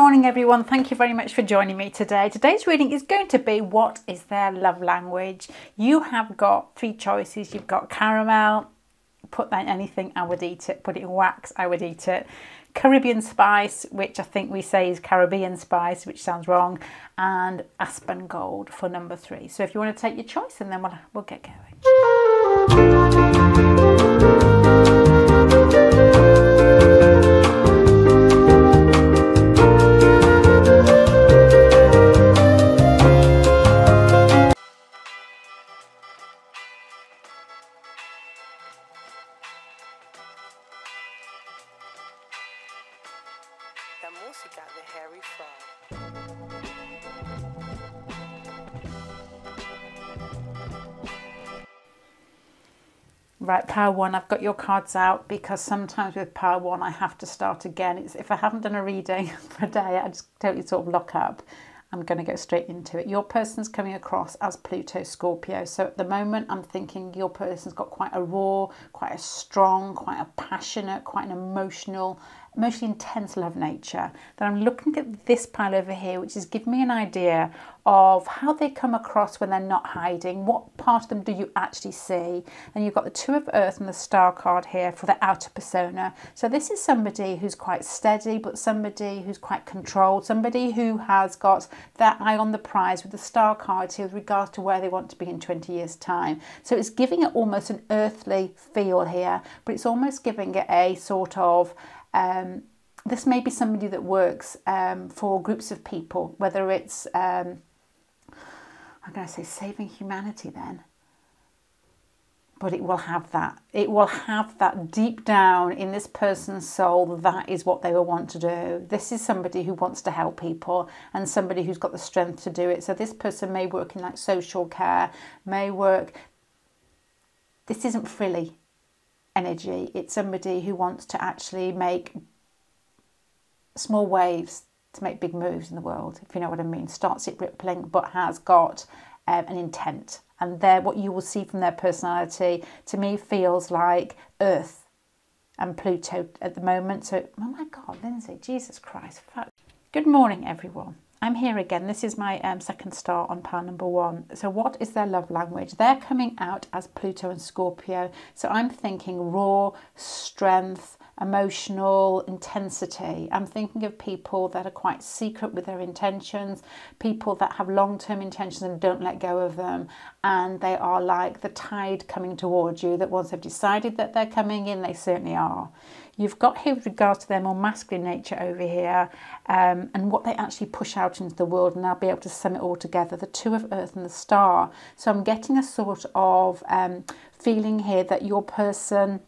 morning everyone, thank you very much for joining me today. Today's reading is going to be what is their love language. You have got three choices. You've got caramel, put that in anything, I would eat it. Put it in wax, I would eat it. Caribbean spice, which I think we say is Caribbean spice, which sounds wrong, and aspen gold for number 3. So if you want to take your choice, and then we'll get going. La música de Harry Fraud. Right, pile 1, I've got your cards out because sometimes with pile 1 I have to start again. If I haven't done a reading for a day, I just totally sort of lock up. I'm going to go straight into it. Your person's coming across as Pluto Scorpio. So at the moment, I'm thinking your person's got quite a raw, quite a strong, quite a passionate, quite an emotionally intense love nature. Then I'm looking at this pile over here, which is giving me an idea of how they come across when they're not hiding. What part of them do you actually see? And you've got the Two of Earth and the Star card here for the outer persona. So this is somebody who's quite steady, but somebody who's quite controlled, somebody who has got their eye on the prize with the Star card here with regards to where they want to be in 20 years' time. So it's giving it almost an earthly feel here, but it's almost giving it a sort of this may be somebody that works for groups of people, whether it's, I'm going to say saving humanity then, but it will have that. It will have that deep down in this person's soul, that is what they will want to do. This is somebody who wants to help people and somebody who's got the strength to do it. So this person may work in like social care, may work, this isn't frilly energy. It's somebody who wants to actually make small waves to make big moves in the world, if you know what I mean. Starts it rippling, but has got an intent. And there, what you will see from their personality, to me, feels like Earth and Pluto at the moment. So, oh my God, Lindsay, Jesus Christ. Fuck. Good morning, everyone. I'm here again. This is my second star on pile number 1. So what is their love language? They're coming out as Pluto and Scorpio. So I'm thinking raw, strength, emotional intensity. I'm thinking of people that are quite secret with their intentions, people that have long-term intentions and don't let go of them. And they are like the tide coming towards you, that once they've decided that they're coming in, they certainly are. You've got here with regards to their more masculine nature over here and what they actually push out into the world, and I'll be able to sum it all together, the Two of Earth and the Star. So I'm getting a sort of feeling here that your person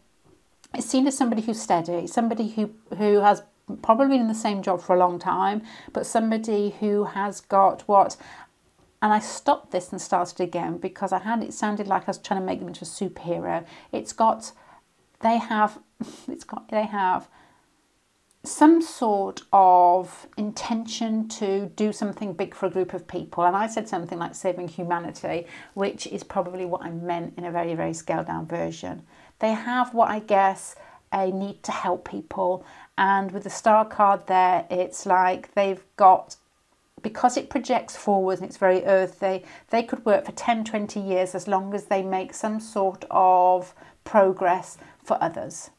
is seen as somebody who's steady, somebody who has probably been in the same job for a long time, but somebody who has got what... And I stopped this and started again because it sounded like I was trying to make them into a superhero. They have some sort of intention to do something big for a group of people. And I said something like saving humanity, which is probably what I meant in a very, very scaled down version. They have what I guess a need to help people. And with the Star card there, it's like they've got, because it projects forwards and it's very earthy, they could work for 10, 20 years as long as they make some sort of progress for others,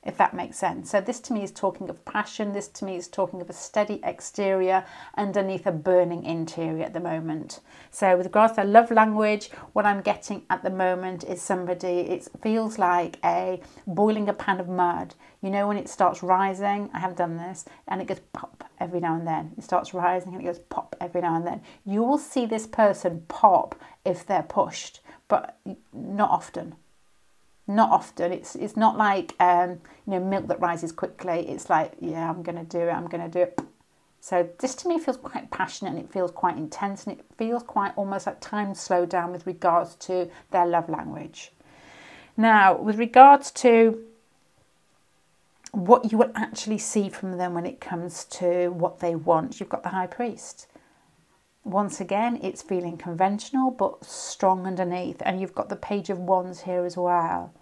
if that makes sense. So this to me is talking of passion. This to me is talking of a steady exterior underneath a burning interior at the moment. So with regards to their love language, what I'm getting at the moment is somebody, it feels like boiling a pan of mud. You know, when it starts rising, I have done this, and it goes pop every now and then. It starts rising and it goes pop every now and then. You will see this person pop if they're pushed, but not often. Not often. It's not like milk that rises quickly. It's like, yeah, I'm going to do it. I'm going to do it. So this to me feels quite passionate, and it feels quite intense, and it feels quite almost like time slowed down with regards to their love language. Now, with regards to what you will actually see from them when it comes to what they want, you've got the High Priest. Once again, it's feeling conventional but strong underneath, and you've got the Page of Wands here as well.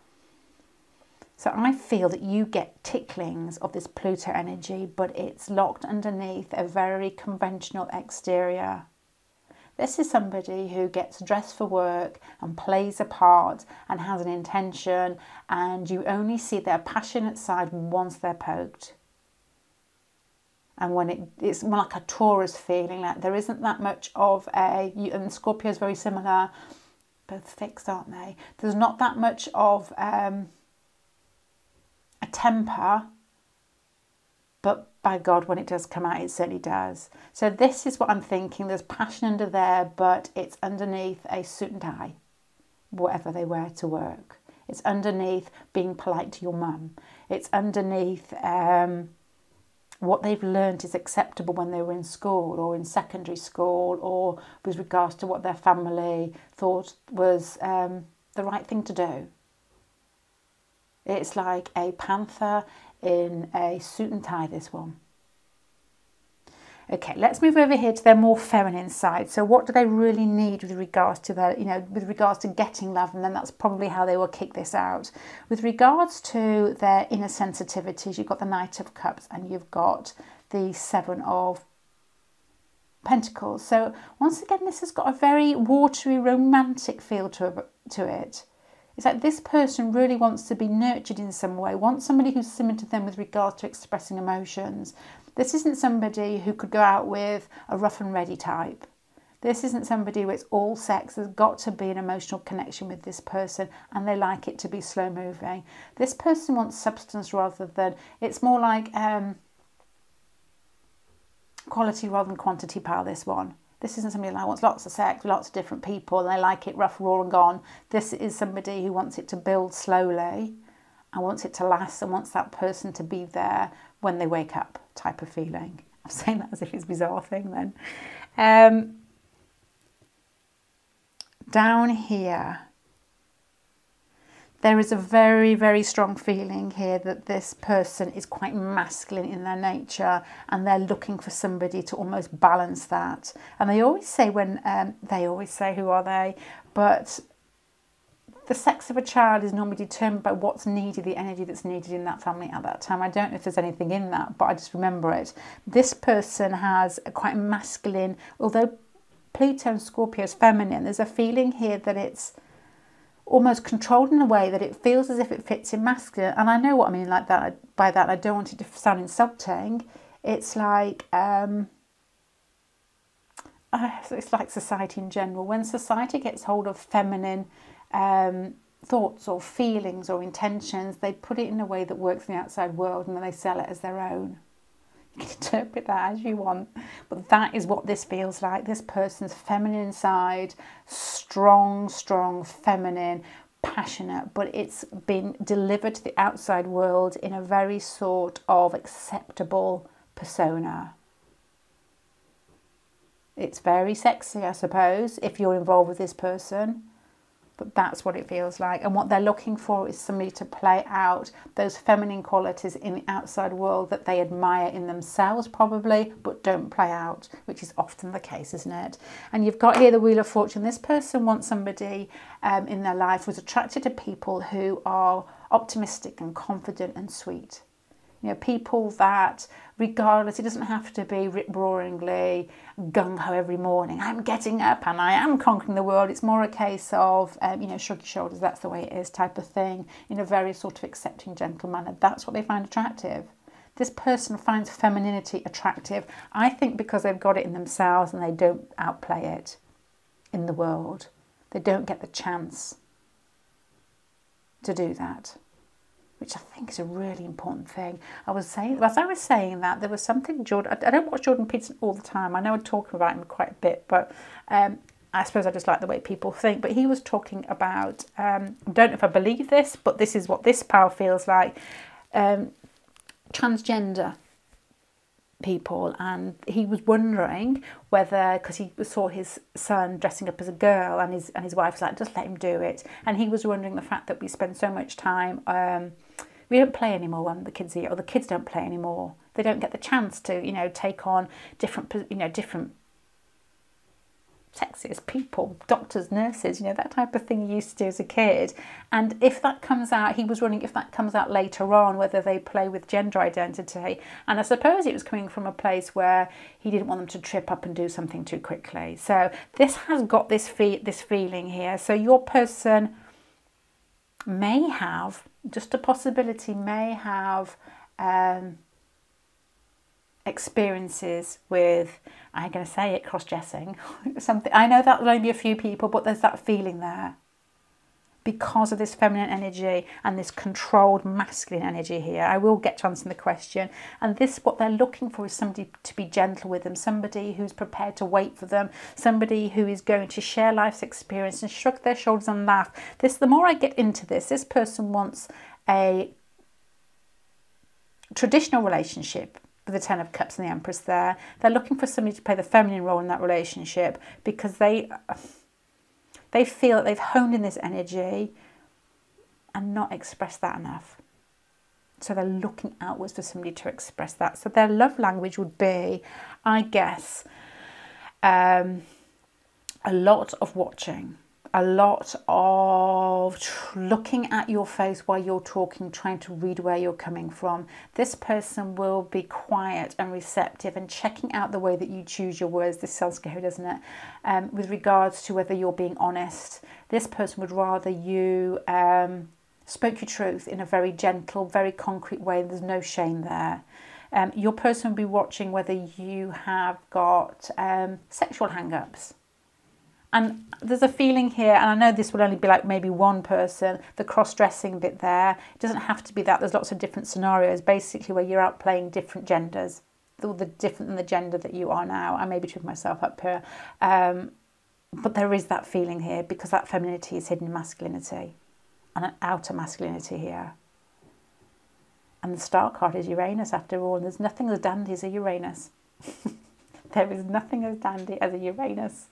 So I feel that you get ticklings of this Pluto energy, but it's locked underneath a very conventional exterior. This is somebody who gets dressed for work and plays a part and has an intention, and you only see their passionate side once they're poked. And when it's more like a Taurus feeling, like there isn't that much of a, and Scorpio is very similar, both fixed, aren't they? There's not that much of a temper, but by God, when it does come out, it certainly does. So this is what I'm thinking. There's passion under there, but it's underneath a suit and tie, whatever they wear to work. It's underneath being polite to your mum. It's underneath what they've learned is acceptable when they were in school or in secondary school, or with regards to what their family thought was the right thing to do. It's like a panther in a suit and tie, this one. Okay, let's move over here to their more feminine side. So what do they really need with regards to their, with regards to getting love? And then that's probably how they will kick this out. With regards to their inner sensitivities, you've got the Knight of Cups and you've got the Seven of Pentacles. So once again, this has got a very watery, romantic feel to it. It's like this person really wants to be nurtured in some way, wants somebody who's similar to them with regards to expressing emotions. This isn't somebody who could go out with a rough and ready type. This isn't somebody who it's all sex. There's got to be an emotional connection with this person, and they like it to be slow moving. This person wants substance rather than, it's more like quality rather than quantity, pal, this one. This isn't somebody who wants lots of sex, lots of different people, and they like it rough, raw and gone. This is somebody who wants it to build slowly and wants it to last and wants that person to be there when they wake up, type of feeling. I'm saying that as if it's a bizarre thing then. Down here, there is a very, very strong feeling here that this person is quite masculine in their nature, and they're looking for somebody to almost balance that. And they always say who are they? But the sex of a child is normally determined by what's needed, the energy that's needed in that family at that time. I don't know if there's anything in that, but I just remember it. This person has a quite masculine, although Pluto and Scorpio is feminine, there's a feeling here that it's almost controlled in a way that it feels as if it fits in masculine. And I know what I mean like that. By that, I don't want it to sound insulting. It's like it's like society in general. When society gets hold of feminine thoughts or feelings or intentions, they put it in a way that works in the outside world, and then they sell it as their own. You can interpret that as you want, but that is what this feels like. This person's feminine side, strong, feminine, passionate, but it's been delivered to the outside world in a very sort of acceptable persona. It's very sexy, I suppose, if you're involved with this person. But that's what it feels like. And what they're looking for is somebody to play out those feminine qualities in the outside world that they admire in themselves probably, but don't play out, which is often the case, isn't it? And you've got here the Wheel of Fortune. This person wants somebody in their life who's attracted to people who are optimistic and confident and sweet. People that, regardless, it doesn't have to be rip-roaringly gung-ho every morning. I'm getting up and I am conquering the world. It's more a case of, shrug your shoulders, that's the way it is type of thing, in a very sort of accepting, gentle manner. That's what they find attractive. This person finds femininity attractive, I think, because they've got it in themselves and they don't outplay it in the world. They don't get the chance to do that, which I think is a really important thing. As I was saying that, there was something I don't watch Jordan Peterson all the time. I know I talk about him quite a bit, but I suppose I just like the way people think. But he was talking about, I don't know if I believe this, but this is what this power feels like, transgender people. And he was wondering whether, because he saw his son dressing up as a girl, and his wife was like, just let him do it. And he was wondering the fact that we spend so much time, we don't play anymore when the kids are here, or the kids don't play anymore. They don't get the chance to, take on different sexiest people, doctors, nurses, you know, that type of thing you used to do as a kid. And if that comes out, he was wondering if that comes out later on, whether they play with gender identity. And I suppose it was coming from a place where he didn't want them to trip up and do something too quickly. So this has got this feeling here. So your person may have, just a possibility, may have experiences with, I'm going to say it, cross-dressing. Something. I know that will only be a few people, but there's that feeling there because of this feminine energy and this controlled masculine energy here. I will get to answer the question. And this, what they're looking for is somebody to be gentle with them, somebody who's prepared to wait for them, somebody who is going to share life's experience and shrug their shoulders and laugh. This, the more I get into this person wants a traditional relationship with the Ten of Cups and the Empress there. They're looking for somebody to play the feminine role in that relationship because they feel that they've honed in this energy and not expressed that enough. So they're looking outwards for somebody to express that. So their love language would be, I guess, a lot of watching, a lot of looking at your face while you're talking, trying to read where you're coming from. This person will be quiet and receptive and checking out the way that you choose your words. This sounds scary, doesn't it? With regards to whether you're being honest. This person would rather you spoke your truth in a very gentle, very concrete way. There's no shame there. Your person will be watching whether you have got sexual hang-ups. And there's a feeling here, and I know this will only be like maybe one person, the cross-dressing bit there. It doesn't have to be that. There's lots of different scenarios, basically, where you're out playing different genders, the different than the gender that you are now. I may be tripping myself up here. But there is that feeling here because that femininity is hidden in masculinity and an outer masculinity here. And the star card is Uranus, after all. And there's nothing as dandy as a Uranus. There is nothing as dandy as a Uranus.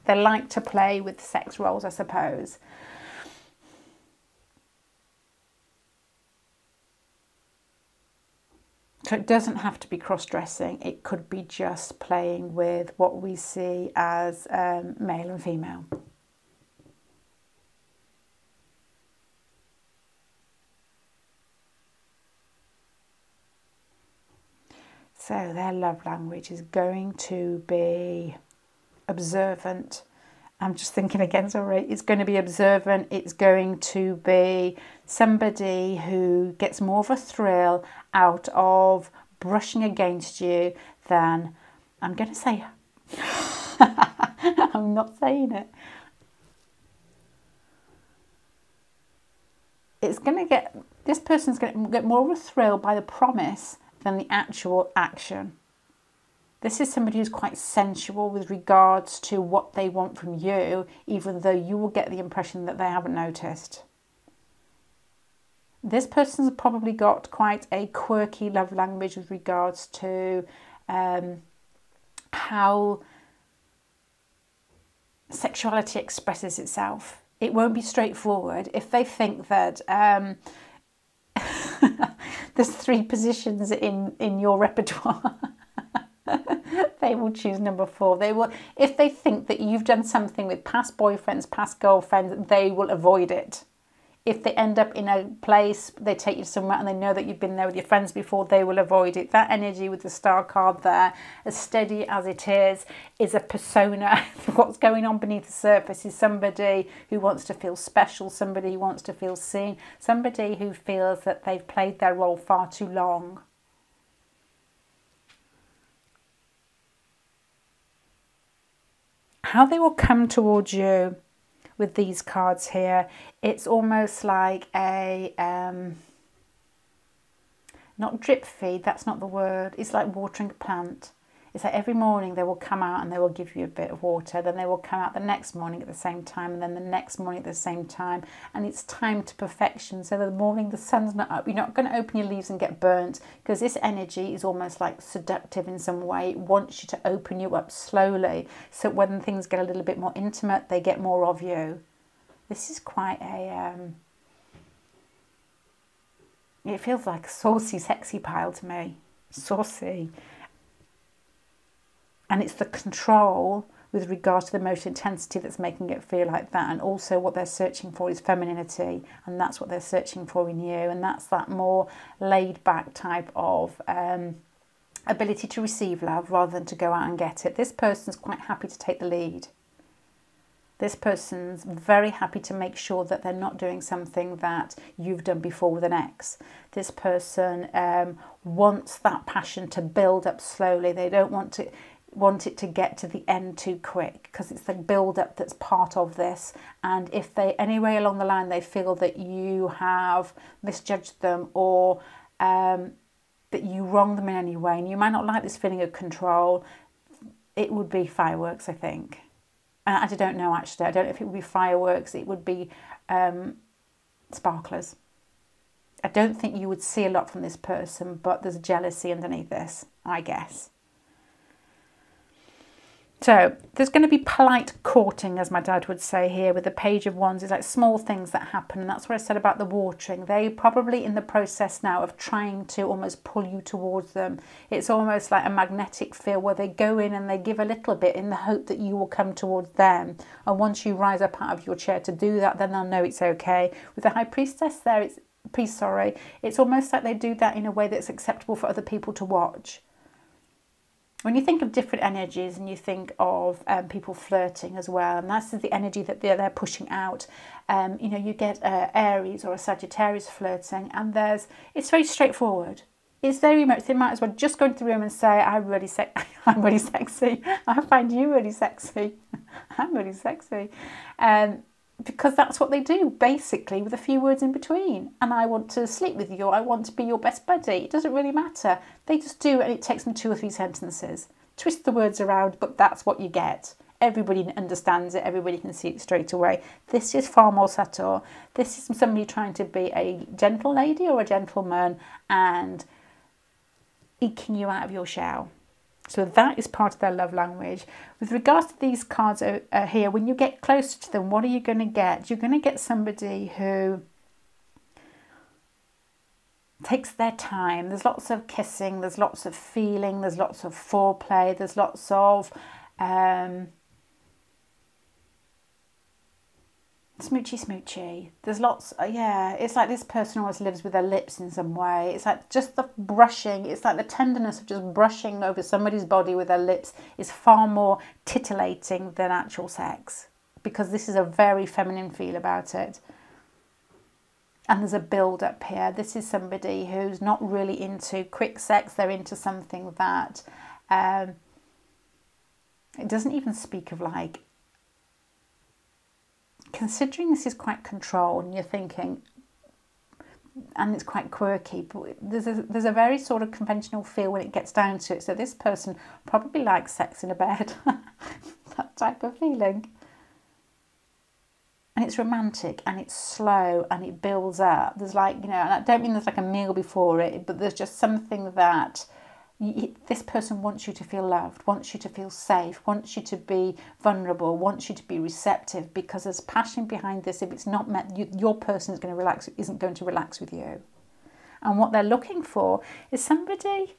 They like to play with sex roles, I suppose. So it doesn't have to be cross-dressing. It could be just playing with what we see as male and female. So their love language is going to be observant. I'm just thinking again, sorry, it's going to be observant. It's going to be somebody who gets more of a thrill out of brushing against you than, I'm going to say, I'm not saying it. It's going to get, this person's going to get more of a thrill by the promise than the actual action. This is somebody who's quite sensual with regards to what they want from you, even though you will get the impression that they haven't noticed. This person's probably got quite a quirky love language with regards to how sexuality expresses itself. It won't be straightforward. If they think that there's 3 positions in your repertoire, they will choose number 4. They will, if they think that you've done something with past boyfriends, past girlfriends, they will avoid it. If they end up in a place, they take you somewhere and they know that you've been there with your friends before, they will avoid it. That energy with the star card there, as steady as it is a persona. What's going on beneath the surface is somebody who wants to feel special, somebody who wants to feel seen, somebody who feels that they've played their role far too long. How they will come towards you with these cards here, it's almost like a, not drip feed, that's not the word, it's like watering a plant. It's like every morning they will come out and they will give you a bit of water, then they will come out the next morning at the same time, and then the next morning at the same time, and it's timed to perfection. So the morning the sun's not up, you're not going to open your leaves and get burnt, because this energy is almost like seductive in some way. It wants you to open you up slowly, so when things get a little bit more intimate, they get more of you. This is quite a, it feels like a saucy, sexy pile to me. Saucy. And it's the control with regards to the emotional intensity that's making it feel like that. And also what they're searching for is femininity, and that's what they're searching for in you. And that's that more laid back type of ability to receive love rather than to go out and get it. This person's quite happy to take the lead. This person's very happy to make sure that they're not doing something that you've done before with an ex. This person wants that passion to build up slowly. They don't want it to get to the end too quick, because it's the build up that's part of this. And if they, anyway along the line, they feel that you have misjudged them, or that you wrong them in any way, and you might not like this feeling of control, it would be fireworks, I think. I don't know, actually. I don't know if it would be fireworks. It would be sparklers. I don't think you would see a lot from this person, but there's jealousy underneath this, I guess. So there's going to be polite courting, as my dad would say here, with the Page of Wands. It's like small things that happen, and that's what I said about the watering. They're probably in the process now of trying to almost pull you towards them. It's almost like a magnetic field where they go in and they give a little bit in the hope that you will come towards them. And once you rise up out of your chair to do that, then they'll know it's okay. With the High Priestess there, it's almost like they do that in a way that's acceptable for other people to watch. When you think of different energies, and you think of people flirting as well, and that's the energy that they're pushing out. You know, you get Aries or a Sagittarius flirting, and it's very straightforward. It's very much, they might as well just go into the room and say, I'm really sexy. I find you really sexy. I'm really sexy. Because that's what they do, basically, with a few words in between. And I want to sleep with you, I want to be your best buddy. It doesn't really matter. They just do, and it takes them 2 or 3 sentences. Twist the words around, but that's what you get. Everybody understands it. Everybody can see it straight away. This is far more subtle. This is somebody trying to be a gentle lady or a gentleman and eking you out of your shell. So that is part of their love language. With regards to these cards here, when you get closer to them, what are you going to get? You're going to get somebody who takes their time. There's lots of kissing, there's lots of feeling, there's lots of foreplay, there's lots of smoochy. There's lots, it's like this person always lives with their lips in some way. It's like just the brushing, it's like the tenderness of just brushing over somebody's body with their lips is far more titillating than actual sex, because this is a very feminine feel about it. And there's a build up here. This is somebody who's not really into quick sex. They're into something that it doesn't even speak of, like, considering this is quite controlled, and you're thinking, and it's quite quirky, but there's a very sort of conventional feel when it gets down to it. So this person probably likes sex in a bed, that type of feeling. And it's romantic, and it's slow, and it builds up. There's like, you know, and I don't mean there's like a meal before it, but there's just something that this person wants you to feel loved, wants you to feel safe, wants you to be vulnerable, wants you to be receptive, because there's passion behind this. If it's not met, your person isn't going to relax with you. And what they're looking for is somebody,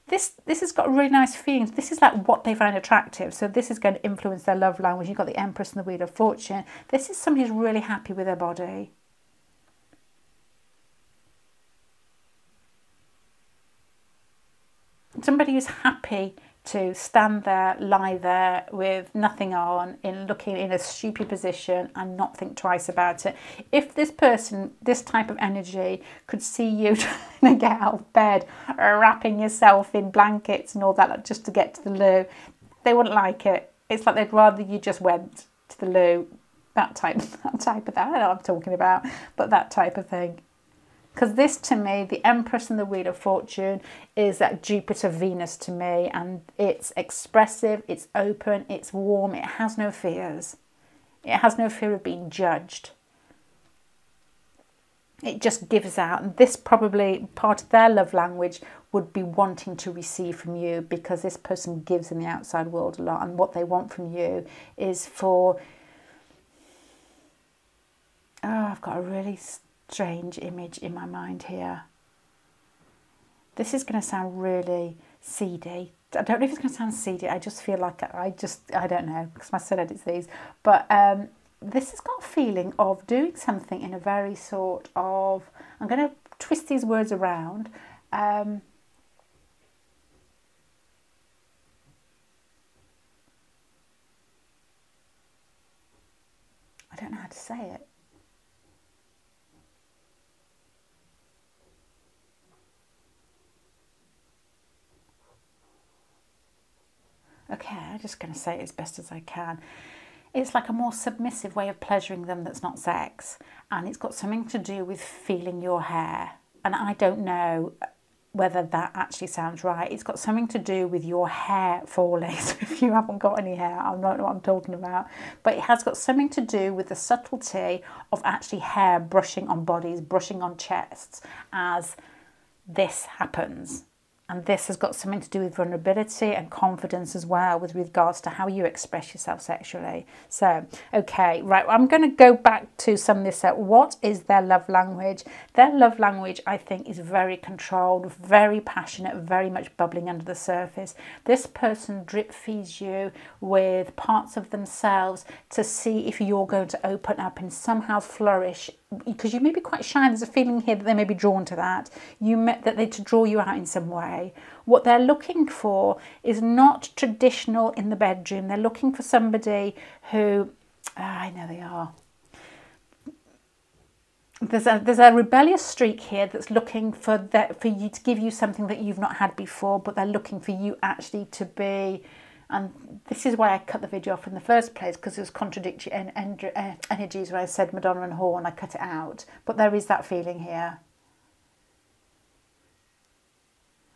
this has got really nice feelings. This is like what they find attractive. So this is going to influence their love language. You've got the Empress and the Wheel of Fortune. This is somebody who's really happy with their body. Somebody who's happy to stand there, lie there with nothing on, looking in a stupid position and not think twice about it. If this person, this type of energy, could see you trying to get out of bed, wrapping yourself in blankets and all that, like, just to get to the loo, they wouldn't like it. It's like they'd rather you just went to the loo. That type of thing. I don't know what I'm talking about, but that type of thing. Because this, to me, the Empress and the Wheel of Fortune is that Jupiter-Venus to me, and it's expressive, it's open, it's warm, it has no fears. It has no fear of being judged. It just gives out, and this probably, part of their love language would be wanting to receive from you, because this person gives in the outside world a lot, and what they want from you is for... Oh, I've got a really strange image in my mind here. This is going to sound really seedy, I don't know if it's going to sound seedy. I just feel like I don't know, because my son edits these. But this has got a feeling of doing something in a very sort of, I'm going to twist these words around. I don't know how to say it. Okay, I'm just going to say it as best as I can. It's like a more submissive way of pleasuring them that's not sex. And it's got something to do with feeling your hair. And I don't know whether that actually sounds right. It's got something to do with your hair falling. So if you haven't got any hair, I don't know what I'm talking about. But it has got something to do with the subtlety of actually hair brushing on bodies, brushing on chests as this happens. And this has got something to do with vulnerability and confidence as well, with regards to how you express yourself sexually. So, okay, right, I'm going to go back to sum this up. What is their love language? Their love language, I think, is very controlled, very passionate, very much bubbling under the surface. This person drip feeds you with parts of themselves to see if you're going to open up and somehow flourish, because you may be quite shy. There's a feeling here that they may be drawn to that. That they to draw you out in some way. What they're looking for is not traditional in the bedroom. They're looking for somebody who, I know they are. There's a rebellious streak here that's looking for you to give you something that you've not had before, but they're looking for you actually to be. And this is why I cut the video off in the first place, because it was contradictory energies when I said Madonna and Horn. I cut it out. But there is that feeling here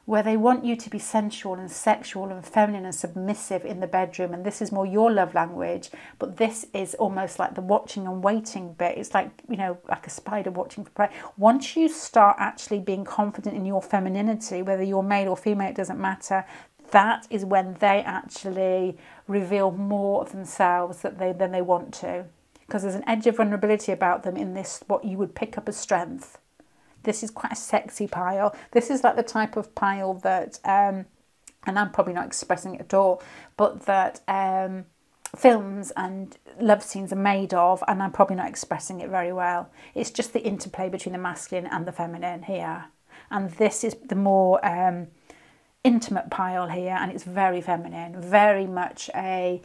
where they want you to be sensual and sexual and feminine and submissive in the bedroom. And this is more your love language. But this is almost like the watching and waiting bit. It's like, you know, like a spider watching for prey. Once you start actually being confident in your femininity, whether you're male or female, it doesn't matter. That is when they actually reveal more of themselves than they want to. Because there's an edge of vulnerability about them in this, what you would pick up as strength. This is quite a sexy pile. This is like the type of pile that, and I'm probably not expressing it at all, but that films and love scenes are made of, and I'm probably not expressing it very well. It's just the interplay between the masculine and the feminine here. And this is the more intimate pile here, and it's very feminine, very much as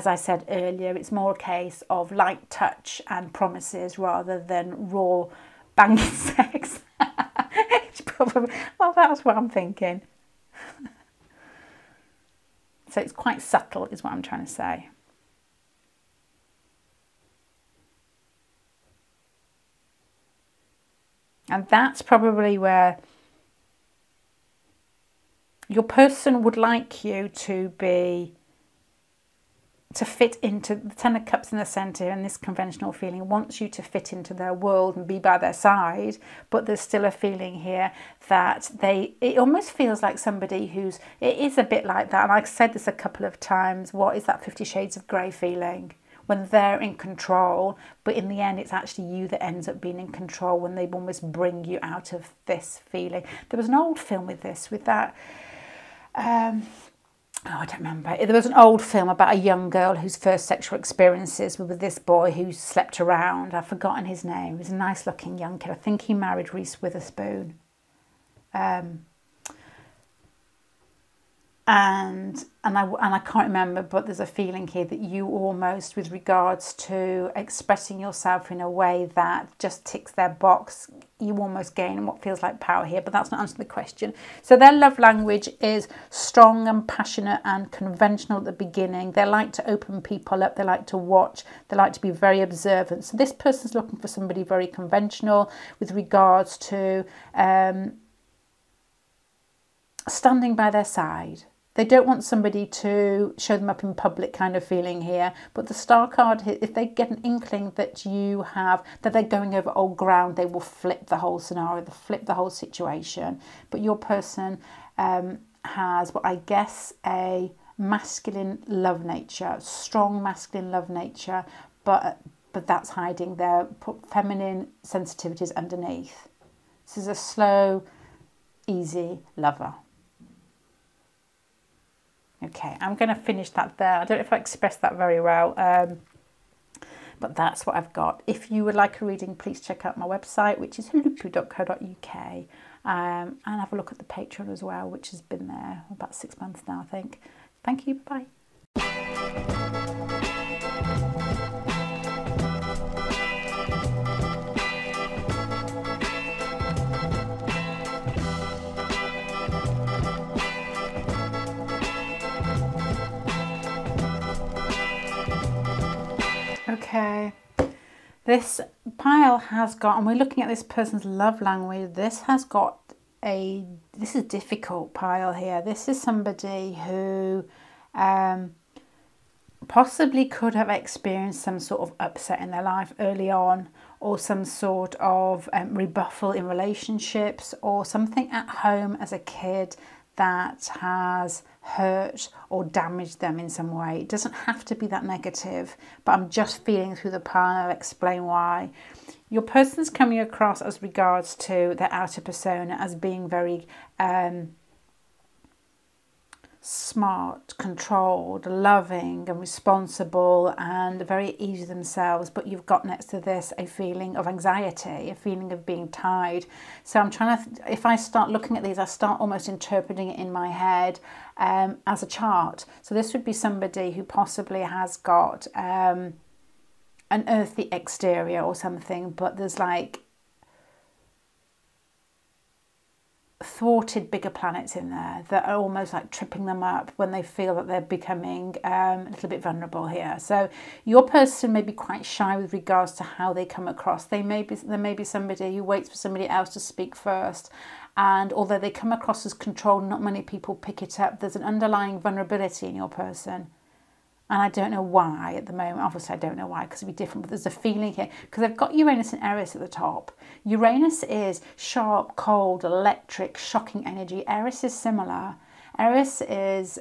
I said earlier, it's more a case of light touch and promises rather than raw banging sex. It's probably, well, that's what I'm thinking. So it's quite subtle is what I'm trying to say. And that's probably where your person would like you to fit into the Ten of Cups in the centre, and this conventional feeling wants you to fit into their world and be by their side. But there's still a feeling here that it almost feels like somebody it is a bit like that. And I've said this a couple of times. What is that 50 Shades of Grey feeling? When they're in control, but in the end, it's actually you that ends up being in control when they almost bring you out of this feeling. There was an old film with that. I don't remember. There was an old film about a young girl whose first sexual experiences were with this boy who slept around. I've forgotten his name. He was a nice looking young kid. I think he married Reese Witherspoon. And I can't remember, but there's a feeling here that you almost, with regards to expressing yourself in a way that just ticks their box, you almost gain what feels like power here, but that's not answering the question. So their love language is strong and passionate and conventional at the beginning. They like to open people up. They like to watch. They like to be very observant. So this person's looking for somebody very conventional with regards to standing by their side. They don't want somebody to show them up in public kind of feeling here. But the Star card, if they get an inkling that that they're going over old ground, they will flip the whole scenario, they'll flip the whole situation. But your person has what I guess a masculine love nature, strong masculine love nature, but that's hiding their feminine sensitivities underneath. This is a slow, easy lover. Okay, I'm going to finish that there. I don't know if I expressed that very well, but that's what I've got. If you would like a reading, please check out my website, which is huluppu.co.uk, and have a look at the Patreon as well, which has been there about 6 months now, I think. Thank you. Bye. Okay, this pile has got, and we're looking at this person's love language, this has got this is a difficult pile here. This is somebody who possibly could have experienced some sort of upset in their life early on, or some sort of rebuffal in relationships, or something at home as a kid that has hurt or damaged them in some way. It doesn't have to be that negative, but I'm just feeling through the pile. I'll explain why. Your person's coming across as regards to their outer persona as being very smart, controlled, loving and responsible and very easy themselves, but you've got next to this a feeling of anxiety, a feeling of being tied. So I'm trying to, if I start looking at these, I start almost interpreting it in my head as a chart. So this would be somebody who possibly has got an earthy exterior or something, but there's like thwarted bigger planets in there that are almost like tripping them up when they feel that they're becoming a little bit vulnerable here. So your person may be quite shy with regards to how they come across. There may be somebody who waits for somebody else to speak first, and although they come across as controlled, not many people pick it up. There's an underlying vulnerability in your person. And I don't know why at the moment. Obviously, I don't know why, because it'd be different. But there's a feeling here. Because I've got Uranus and Eris at the top. Uranus is sharp, cold, electric, shocking energy. Eris is similar. Eris is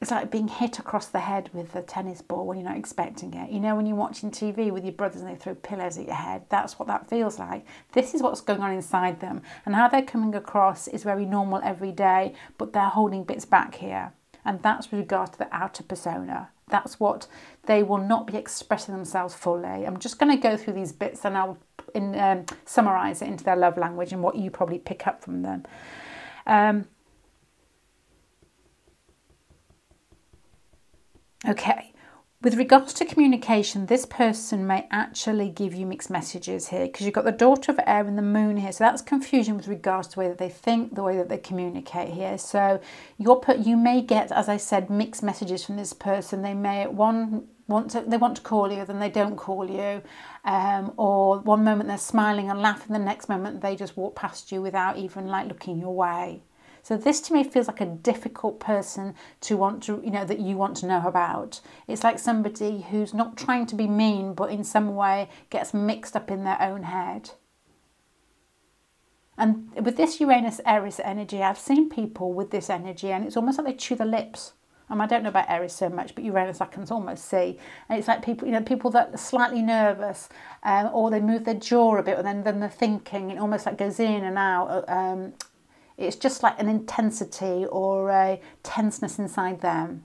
it's like being hit across the head with a tennis ball when you're not expecting it. You know, when you're watching TV with your brothers and they throw pillows at your head. That's what that feels like. This is what's going on inside them. And how they're coming across is very normal every day. But they're holding bits back here. And that's with regard to the outer persona. That's what they will not be expressing themselves fully. I'm just going to go through these bits and I'll summarise it into their love language and what you probably pick up from them. Okay. With regards to communication, this person may actually give you mixed messages here because you've got the Daughter of Air and the Moon here. So that's confusion with regards to the way that they think, the way that they communicate here. So you may get, as I said, mixed messages from this person. They may want to call you, then they don't call you. Or one moment they're smiling and laughing, the next moment they just walk past you without even like looking your way. So this to me feels like a difficult person to want to, that you want to know about. It's like somebody who's not trying to be mean, but in some way gets mixed up in their own head. And with this Uranus Eris energy, I've seen people with this energy and it's almost like they chew their lips. I don't know about Eris so much, but Uranus I can almost see. And it's like people, people that are slightly nervous, or they move their jaw a bit, and then they're thinking, it almost like goes in and out. It's just like an intensity or a tenseness inside them.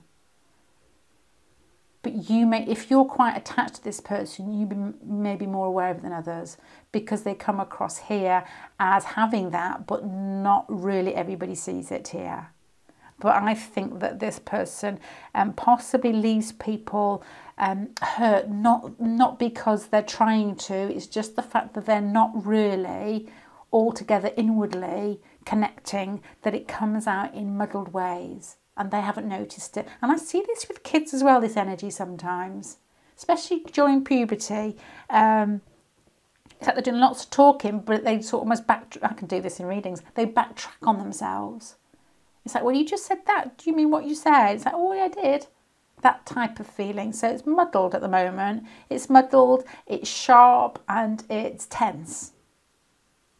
But you may, if you're quite attached to this person, you may be more aware of it than others because they come across here as having that, but not really everybody sees it here. But I think that this person possibly leaves people hurt, not because they're trying to, it's just the fact that they're not really altogether inwardly connecting, that it comes out in muddled ways and they haven't noticed it. And I see this with kids as well, this energy sometimes, especially during puberty. It's like they're doing lots of talking, but they sort of almost I can do this in readings, they backtrack on themselves. It's like, well, you just said that. Do you mean what you said? It's like, oh, yeah, I did. That type of feeling. So it's muddled at the moment. It's muddled, it's sharp, and it's tense.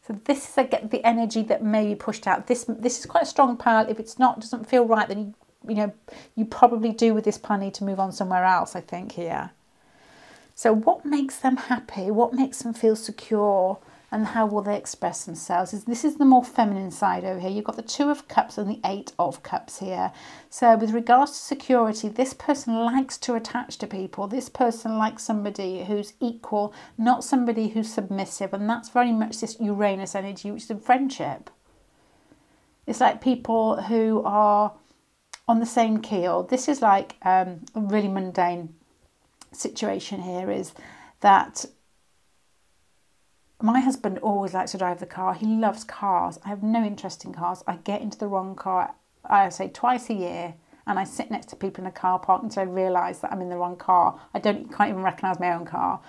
So this is the energy that may be pushed out. This is quite a strong pile. If it's not, doesn't feel right, then you probably do with this pile need to move on somewhere else, I think, here. So what makes them happy? What makes them feel secure? And how will they express themselves? This is the more feminine side over here. You've got the Two of Cups and the Eight of Cups here. So with regards to security, this person likes to attach to people. This person likes somebody who's equal, not somebody who's submissive. And that's very much this Uranus energy, which is a friendship. It's like people who are on the same keel. This is like a really mundane situation here, is that my husband always likes to drive the car. He loves cars. I have no interest in cars. I get into the wrong car, I say twice a year, and I sit next to people in a car park until I realise that I'm in the wrong car. Can't even recognise my own car.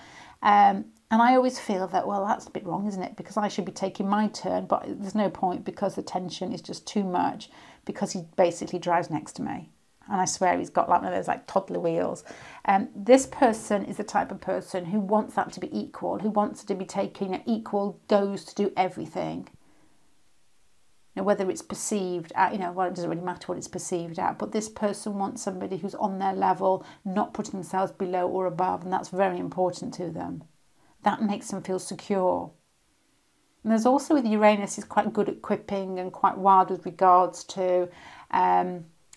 And I always feel that, well, that's a bit wrong, isn't it? Because I should be taking my turn, but there's no point because the tension is just too much, because he basically drives next to me. And I swear he's got like one of those like toddler wheels. This person is the type of person who wants that to be equal, who wants to be taking an equal dose to do everything. You know, whether it's perceived at, well, it doesn't really matter what it's perceived at, but this person wants somebody who's on their level, not putting themselves below or above, and that's very important to them. That makes them feel secure. And there's also, with Uranus, is quite good at quipping and quite wild with regards to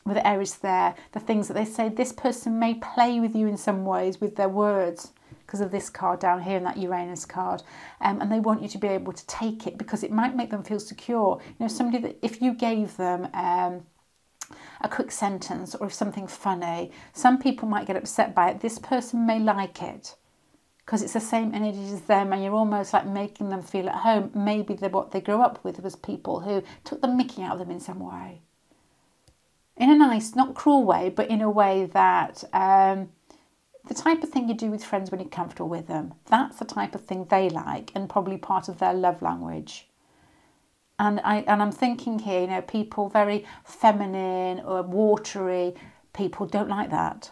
with Aries there, the things that they say. This person may play with you in some ways with their words because of this card down here and that Uranus card, and they want you to be able to take it because it might make them feel secure. Somebody that if you gave them a quick sentence or if something funny, some people might get upset by it. This person may like it because it's the same energy as them, and you're almost like making them feel at home. Maybe what they grew up with was people who took the mickey out of them in some way. In a nice, not cruel way, but in a way that the type of thing you do with friends when you're comfortable with them. That's the type of thing they like, and probably part of their love language. And I'm thinking here, people very feminine or watery people don't like that.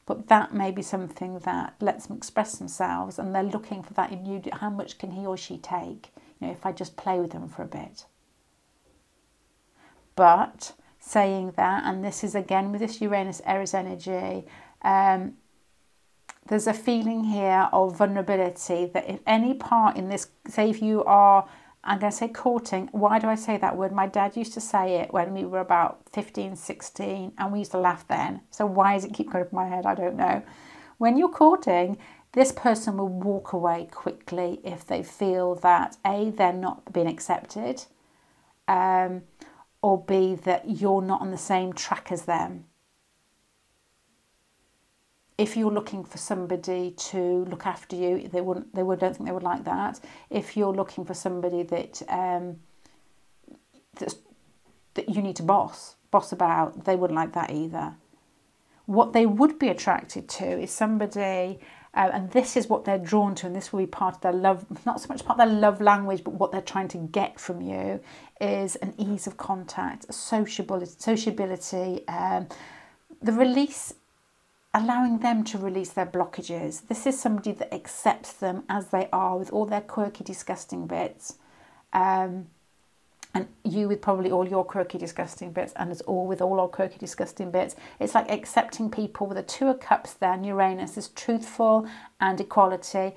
But that may be something that lets them express themselves, and they're looking for that in you. How much can he or she take? If I just play with them for a bit. But saying that, and this is again with this Uranus Aries energy, there's a feeling here of vulnerability, that if any part in this, say if you are, I'm going to say courting. Why do I say that word? My dad used to say it when we were about 15, 16, and we used to laugh then. So why does it keep going over my head? I don't know. When you're courting, this person will walk away quickly if they feel that A, they're not being accepted, or B, that you're not on the same track as them. If you're looking for somebody to look after you, don't think they would like that. If you're looking for somebody that that you need to boss about, they wouldn't like that either. What they would be attracted to is somebody, and this is what they're drawn to, and this will be part of their love, not so much part of their love language, but what they're trying to get from you is an ease of contact, sociability, the release, allowing them to release their blockages. This is somebody that accepts them as they are, with all their quirky, disgusting bits. And you with probably all your quirky, disgusting bits, and us all with all our quirky, disgusting bits. It's like accepting people with a Two of Cups there, and Uranus is truthful and equality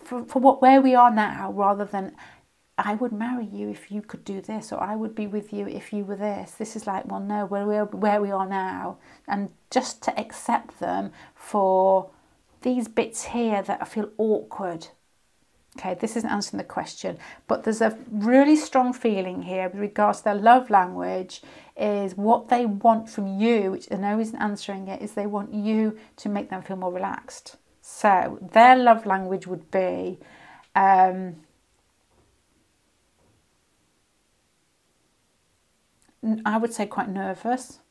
for where we are now, rather than I would marry you if you could do this, or I would be with you if you were this. This is like, well, no, where we are now, and just to accept them for these bits here that I feel awkward. Okay, this isn't answering the question, but there's a really strong feeling here with regards to their love language is what they want from you, which I know isn't answering it, is they want you to make them feel more relaxed. So their love language would be I would say quite nervous.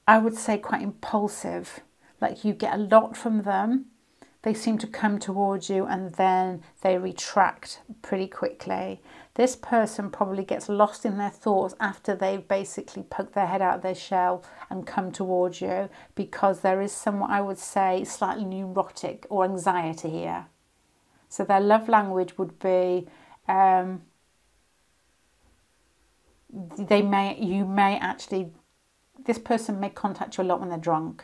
I would say quite impulsive, like you get a lot from them. They seem to come towards you and then they retract pretty quickly. This person probably gets lost in their thoughts after they've basically poked their head out of their shell and come towards you, because there is somewhat, I would say, slightly neurotic or anxiety here. So their love language would be, this person may contact you a lot when they're drunk.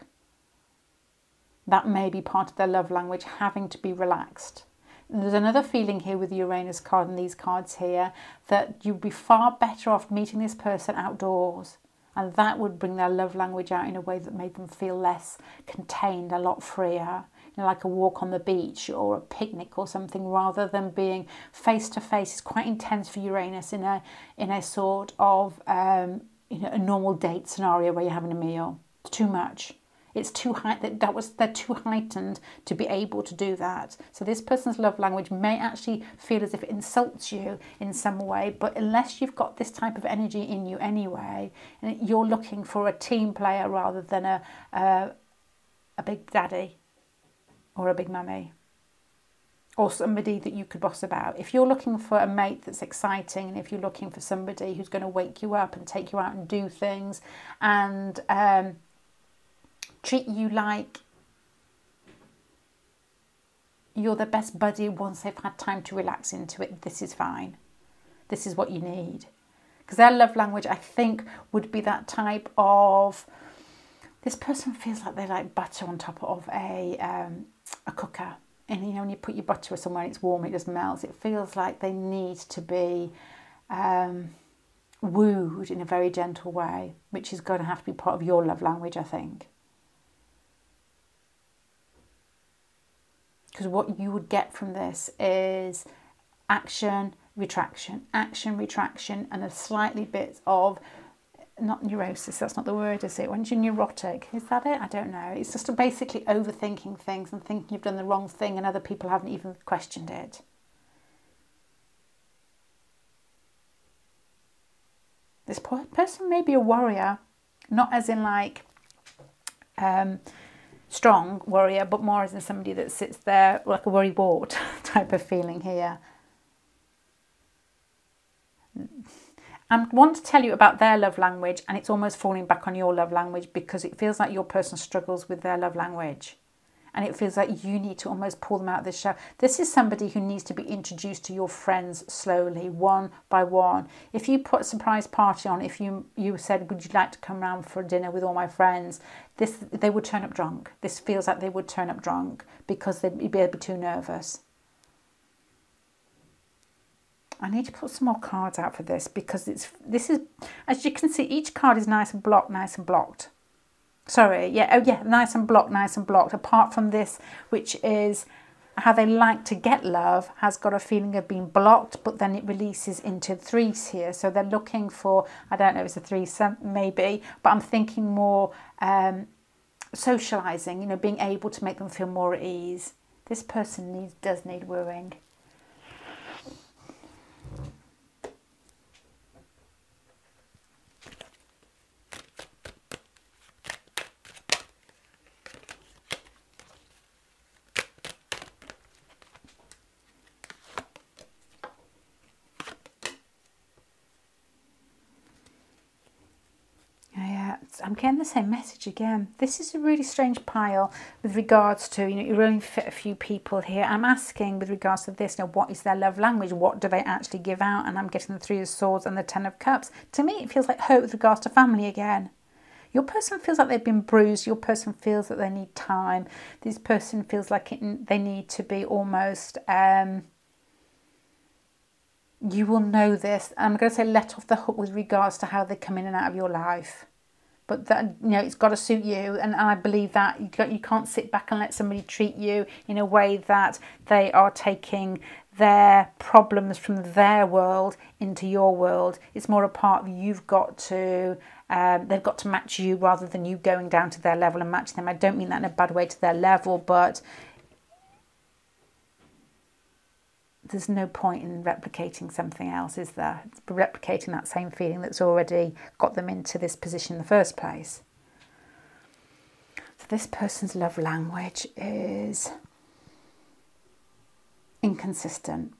That may be part of their love language, having to be relaxed. There's another feeling here with the Uranus card and these cards here, that you'd be far better off meeting this person outdoors. And that would bring their love language out in a way that made them feel less contained, a lot freer. You know, like a walk on the beach or a picnic or something, rather than being face to face. It's quite intense for Uranus in a sort of you know, a normal date scenario where you're having a meal. It's too much. It's too high. They're too heightened to be able to do that. So this person's love language may actually feel as if it insults you in some way, but unless you've got this type of energy in you anyway, and you're looking for a team player rather than a big daddy or a big mummy or somebody that you could boss about. If you're looking for a mate that's exciting, and if you're looking for somebody who's going to wake you up and take you out and do things and treat you like you're the best buddy once they've had time to relax into it, this is fine. This is what you need. Because their love language, I think, would be that type of, this person feels like they like butter on top of a cooker. And you know, when you put your butter somewhere and it's warm, it just melts. It feels like they need to be wooed in a very gentle way, which is going to have to be part of your love language, I think. Because what you would get from this is action, retraction, and a slightly bit of, not neurosis, that's not the word, is it? When you're neurotic, is that it? I don't know. It's just basically overthinking things and thinking you've done the wrong thing and other people haven't even questioned it. This person may be a warrior, not as in like strong warrior, but more as in somebody that sits there like a worry wart type of feeling here. I want to tell you about their love language, and it's almost falling back on your love language because it feels like your person struggles with their love language. And it feels like you need to almost pull them out of this shell. This is somebody who needs to be introduced to your friends slowly, one by one. If you put a surprise party on, if you said, would you like to come round for dinner with all my friends? They would turn up drunk. This feels like they would turn up drunk because they'd be too nervous. I need to put some more cards out for this because this is, as you can see, each card is nice and blocked. Sorry, yeah, oh yeah, nice and blocked. Apart from this, which is how they like to get love, has got a feeling of being blocked, but then it releases into threes here. So they're looking for, I don't know if it's a threesome, maybe, but I'm thinking more socialising, you know, being able to make them feel more at ease. This person does need wooing. I'm getting the same message again. This is a really strange pile with regards to, you know, you only fit a few people here. I'm asking with regards to this, you know, what is their love language? What do they actually give out? And I'm getting the Three of Swords and the Ten of Cups. To me, it feels like hope with regards to family again. Your person feels like they've been bruised. Your person feels that they need time. This person feels like they need to be almost, you will know this. I'm going to say let off the hook with regards to how they come in and out of your life. But that, you know, it's got to suit you, and I believe that you can't sit back and let somebody treat you in a way that they are taking their problems from their world into your world. It's more a part of you've got to, they've got to match you rather than you going down to their level and match them. I don't mean that in a bad way to their level, but there's no point in replicating something else, is there? It's replicating that same feeling that's already got them into this position in the first place. So this person's love language is inconsistent.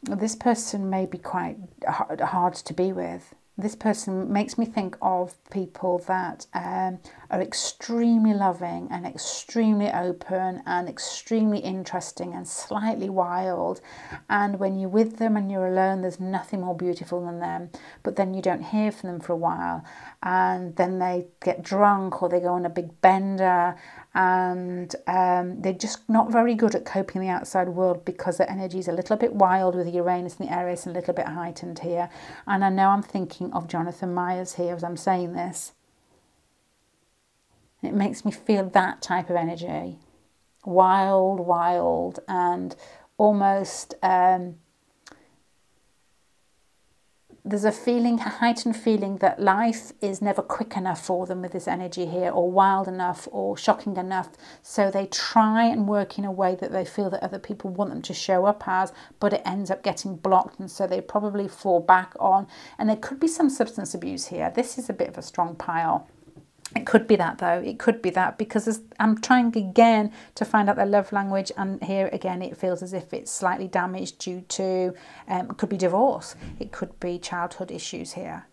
This person may be quite hard to be with. This person makes me think of people that are extremely loving and extremely open and extremely interesting and slightly wild. And when you're with them and you're alone, there's nothing more beautiful than them. But then you don't hear from them for a while. And then they get drunk or they go on a big bender. And they're just not very good at coping in the outside world because their energy is a little bit wild with Uranus and the Aries and a little bit heightened here. And I know I'm thinking of Jonathan Myers here as I'm saying this. It makes me feel that type of energy. Wild, and almost... there's a feeling, a heightened feeling that life is never quick enough for them with this energy here, or wild enough or shocking enough. So they try and work in a way that they feel that other people want them to show up as, but it ends up getting blocked. And so they probably fall back on, and there could be some substance abuse here. This is a bit of a strong pile. It could be that though, it could be that, because I'm trying again to find out their love language, and here again it feels as if it's slightly damaged due to, it could be divorce, it could be childhood issues here.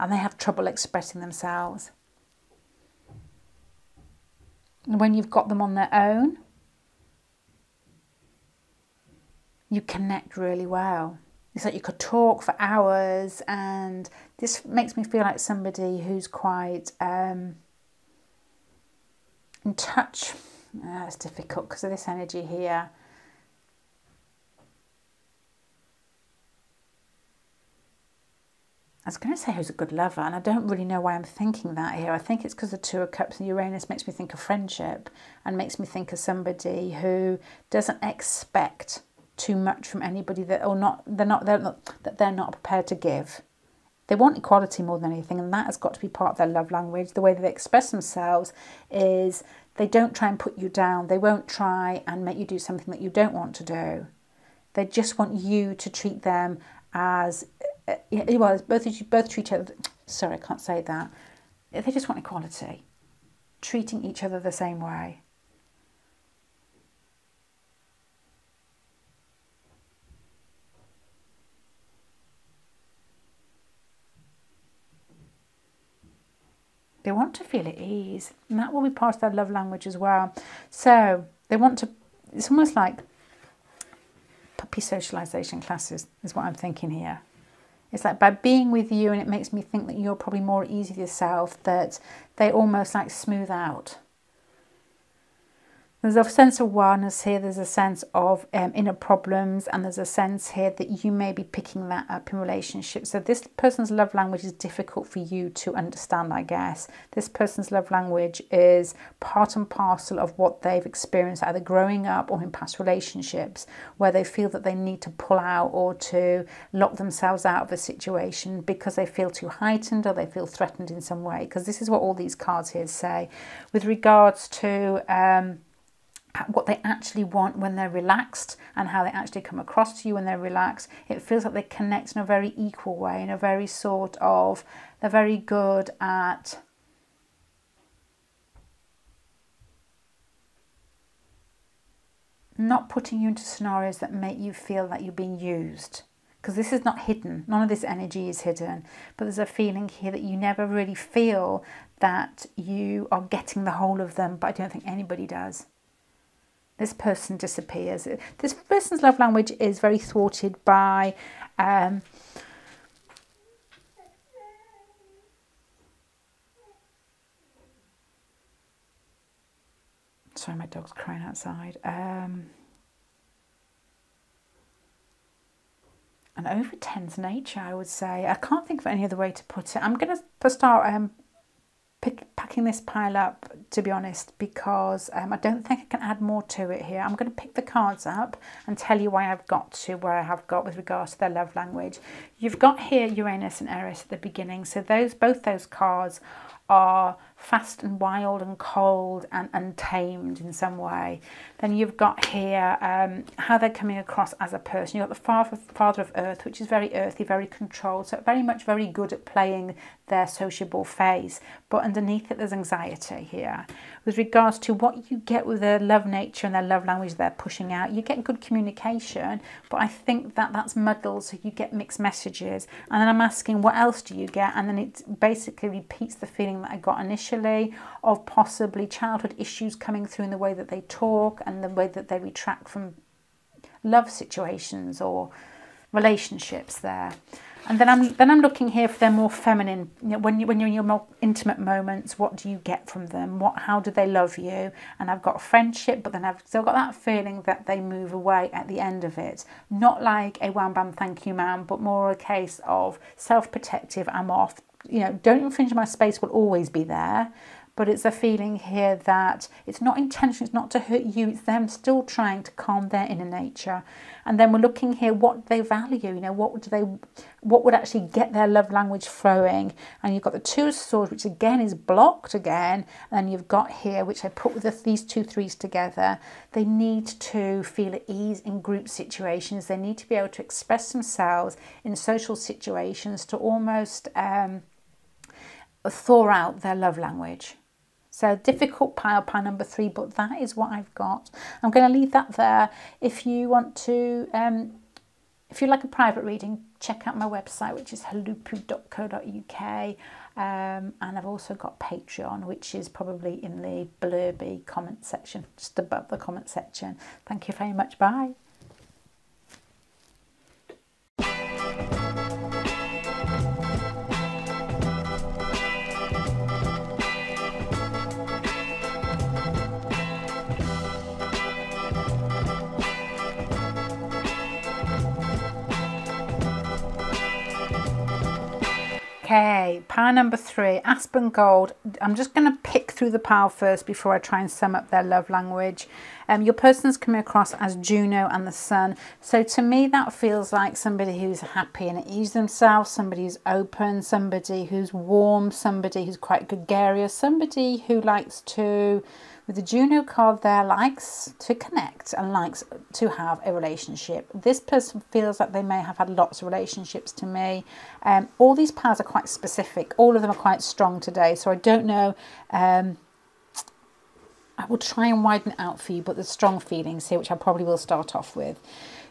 And they have trouble expressing themselves. And when you've got them on their own, you connect really well. It's like you could talk for hours, and this makes me feel like somebody who's quite in touch. It's difficult because of this energy here. I was going to say who's a good lover, and I don't really know why I'm thinking that here. I think it's because the Two of Cups and Uranus makes me think of friendship, and makes me think of somebody who doesn't expect too much from anybody, that they're not prepared to give. They want equality more than anything, and that has got to be part of their love language. The way that they express themselves is they don't try and put you down. They won't try and make you do something that you don't want to do. They just want you to treat them as well, both treat each other. Sorry, I can't say that. They just want equality, treating each other the same way. They want to feel at ease, and that will be part of their love language as well. So they want to, it's almost like puppy socialization classes is what I'm thinking here. It's like by being with you, and it makes me think that you're probably more at ease with yourself, that they almost like smooth out. There's a sense of wildness here, there's a sense of inner problems, and there's a sense here that you may be picking that up in relationships. So this person's love language is difficult for you to understand, I guess. This person's love language is part and parcel of what they've experienced either growing up or in past relationships, where they feel that they need to pull out or to lock themselves out of a situation because they feel too heightened or they feel threatened in some way. Because this is what all these cards here say with regards to what they actually want when they're relaxed and how they actually come across to you when they're relaxed. It feels like they connect in a very equal way, in a very sort of, they're very good at not putting you into scenarios that make you feel that you're being used. Because this is not hidden, none of this energy is hidden, but there's a feeling here that you never really feel that you are getting the whole of them, but I don't think anybody does. This person disappears. This person's love language is very thwarted by sorry, my dog's crying outside. An over-tense nature, I would say. I can't think of any other way to put it. I'm going to start packing this pile up, to be honest, because I don't think I can add more to it here. I'm going to pick the cards up and tell you why I've got to where I have got with regards to their love language. You've got here Uranus and Aries at the beginning, so both those cards are fast and wild and cold and untamed in some way. Then you've got here how they're coming across as a person. You've got the father of earth, which is very earthy, very controlled, so very good at playing their sociable face, but underneath like there's anxiety here with regards to what you get with their love nature and their love language they're pushing out. You get good communication, but I think that that's muddled, so you get mixed messages. And then I'm asking, what else do you get? And then it basically repeats the feeling that I got initially of possibly childhood issues coming through in the way that they talk and the way that they retract from love situations or relationships there. And then I'm looking here for their more feminine, you know, when you're in your more intimate moments, what do you get from them? How do they love you? And I've got a friendship, but then I've still got that feeling that they move away at the end of it. Not like a wham bam thank you ma'am, but more a case of self-protective, I'm off. You know, don't infringe my space will always be there. But it's a feeling here that it's not intentional, it's not to hurt you, it's them still trying to calm their inner nature. And then we're looking here what they value, you know, what would actually get their love language flowing. And you've got the Two of Swords, which again is blocked again. And then you've got here, which I put with these 2 3s together. They need to feel at ease in group situations. They need to be able to express themselves in social situations to almost thaw out their love language. So difficult pile number 3, but that is what I've got. I'm going to leave that there. If you want to, if you like a private reading, check out my website, which is HULUPPU.co.uk. And I've also got Patreon, which is probably in the blurby comment section, just above the comment section. Thank you very much. Bye. Okay, pile number 3, Aspen Gold. I'm just going to pick through the pile first before I try and sum up their love language. Your person's coming across as Juno and the Sun. So to me, that feels like somebody who's happy and at ease themselves, somebody who's open, somebody who's warm, somebody who's quite gregarious, somebody who likes to, with the Juno card there, likes to connect and likes to have a relationship. This person feels like they may have had lots of relationships to me. All these piles are quite specific. All of them are quite strong today. So I don't know. I will try and widen it out for you, but there's strong feelings here, which I probably will start off with.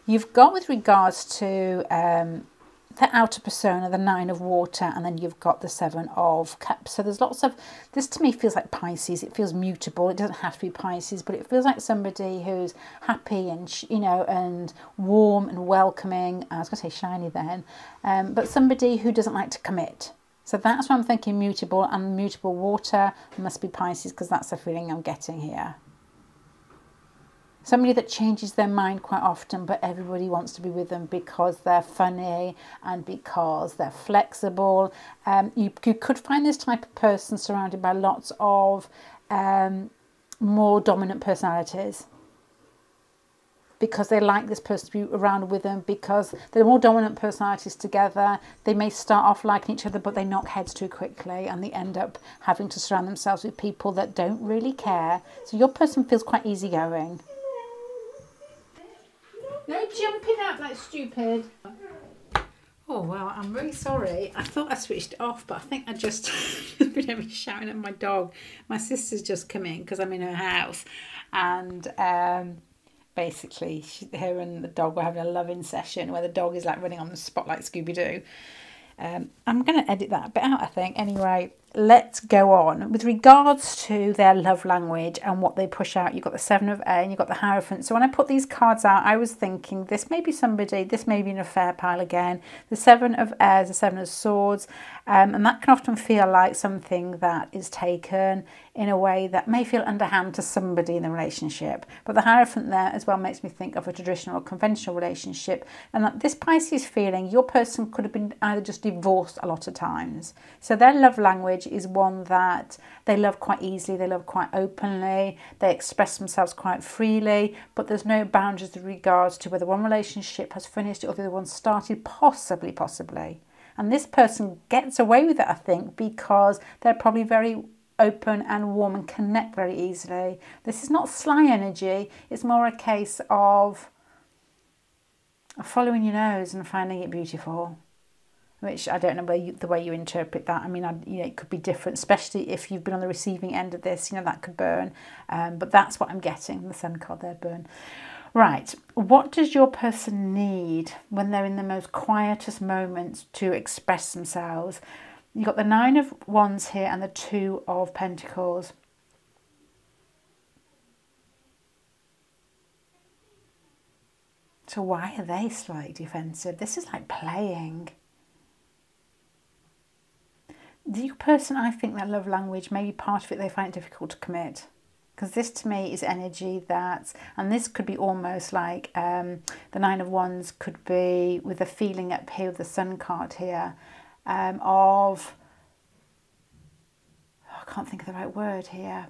You've got with regards to the outer persona, the 9 of Water, and then you've got the 7 of Cups. So there's lots of, this to me feels like Pisces. It feels mutable. It doesn't have to be Pisces, but it feels like somebody who's happy and, you know, and warm and welcoming. I was going to say shiny then, but somebody who doesn't like to commit. So that's what I'm thinking, mutable, and mutable water must be Pisces, because that's the feeling I'm getting here. Somebody that changes their mind quite often, but everybody wants to be with them because they're funny and because they're flexible. You could find this type of person surrounded by lots of more dominant personalities, because they like this person to be around with them, because they're more dominant personalities together. They may start off liking each other, but they knock heads too quickly and they end up having to surround themselves with people that don't really care. So your person feels quite easygoing. No jumping out like stupid. Oh, well, I'm really sorry. I thought I switched it off, but I think I just been shouting at my dog. My sister's just come in because I'm in her house, and basically her and the dog were having a loving session where the dog is like running on the spot like Scooby-Doo. I'm going to edit that a bit out, I think. Anyway, let's go on. With regards to their love language and what they push out, you've got the 7 of A and you've got the Hierophant. So when I put these cards out, I was thinking this may be somebody, this may be an affair pile again. The 7 of Airs, the 7 of Swords, and that can often feel like something that is taken in a way that may feel underhand to somebody in the relationship. But the Hierophant there as well makes me think of a traditional or conventional relationship. And that this Pisces feeling, your person could have been either just divorced a lot of times. So their love language is one that they love quite easily, they love quite openly, they express themselves quite freely, but there's no boundaries with regards to whether one relationship has finished or the other one started, possibly. And this person gets away with it, I think, because they're probably very open and warm and connect very easily. This is not sly energy, it's more a case of following your nose and finding it beautiful. which I don't know the way you interpret that. I mean, it could be different, especially if you've been on the receiving end of this, that could burn. But that's what I'm getting, the Sun card there, burn. Right, what does your person need when they're in the most quietest moments to express themselves? You've got the 9 of Wands here and the 2 of Pentacles. So why are they slightly defensive? This is like playing. Your person, I think their love language, maybe part of it they find it difficult to commit. Because this to me is energy and this could be almost like the 9 of Wands could be with a feeling up here with the Sun card here of, I can't think of the right word here.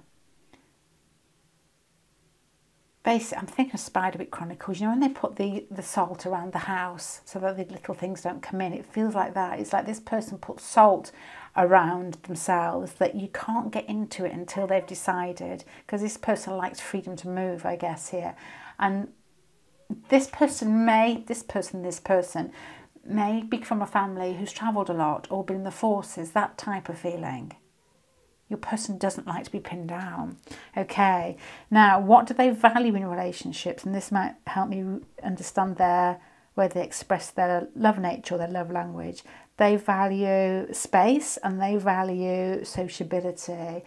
Basically, I'm thinking of Spiderwick Chronicles, when they put the salt around the house so that the little things don't come in. It feels like that. It's like this person puts salt around themselves that you can't get into it until they've decided, because this person likes freedom to move, I guess, here. And this person may be from a family who's travelled a lot or been in the forces, that type of feeling. Your person doesn't like to be pinned down. Okay, now what do they value in relationships? And this might help me understand where they express their love nature or their love language. They value space and they value sociability.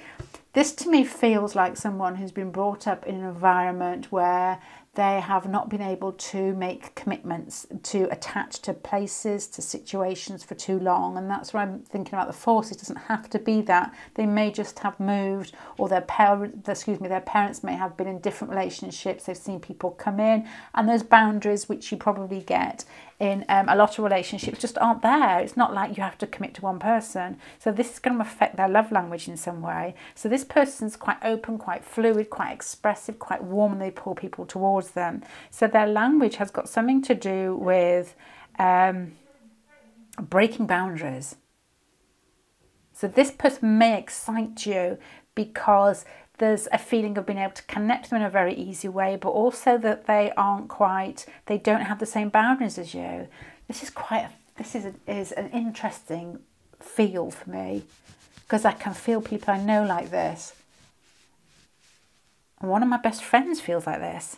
This to me feels like someone who's been brought up in an environment where they have not been able to make commitments, to attach to places, to situations for too long. And that's why I'm thinking about the force. It doesn't have to be that. They may just have moved, or their parents may have been in different relationships. They've seen people come in, and those boundaries, which you probably get in a lot of relationships, just aren't there. It's not like you have to commit to one person. So this is going to affect their love language in some way. So this person's quite open, quite fluid, quite expressive, quite warm, and they pull people towards them. So their language has got something to do with breaking boundaries. So this person may excite you because there's a feeling of being able to connect to them in a very easy way, but also that they don't have the same boundaries as you. This is an interesting feel for me, because I can feel people I know like this. And one of my best friends feels like this.